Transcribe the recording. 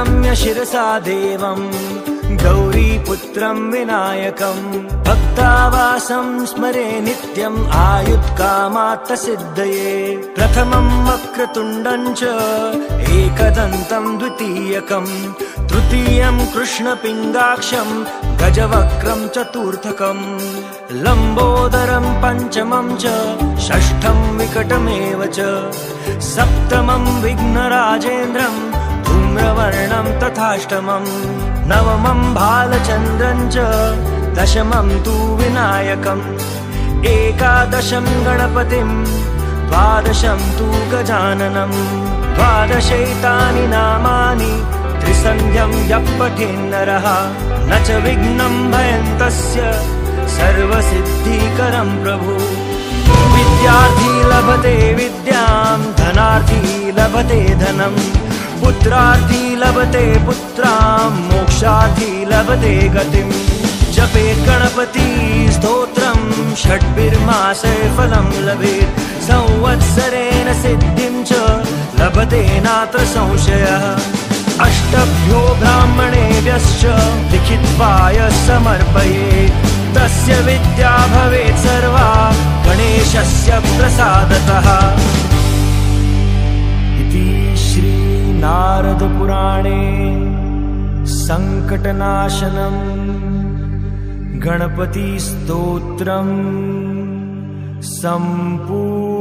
प्रणम्य शिरसा देवं गौरीपुत्रं विनायकं भक्तावासं स्मरे नित्यम् आयुत्कामार्थसिद्धये प्रथमं वक्रतुण्डं च एकदन्तं द्वितीयकं तृतीयं कृष्णपिङ्गाक्षं गजवक्त्रं चतुर्थकं लम्बोदरं पञ्चमं च षष्ठं विकटमेव च सप्तमं विघ्नराजेन्द्रं धूम्रवर्णं तथाष्टमं नवमं भालचन्द्रं च दशमं तु विनायकम् एकादशं गणपतिं द्वादशं तु गजाननं द्वादशैतानि नामानि त्रिसन्ध्यं यः पठेन्नरः न च विघ्नं भयं तस्य सर्वसिद्धिकरं प्रभु विद्यार्थी लभते विद्यां धनार्थी लभते धनं पुत्रार्थी लभते पुत्रां मोक्षार्थी लभते गतिं जपेत् गणपति स्तोत्रं षड्भिर्मासे फलं लभेत् संवत्सरेण सिद्धिं च लभते नात्र संशयः अष्टभ्यो ब्राह्मणेभ्यश्च लिखित्वाय समर्पयेत् तस्य विद्या भवेत् सर्वा गणेशस्य प्रसादतः इति श्री नारदपुराणे संकटनाशनं गणपति स्तोत्रं सम्पूर्णम्।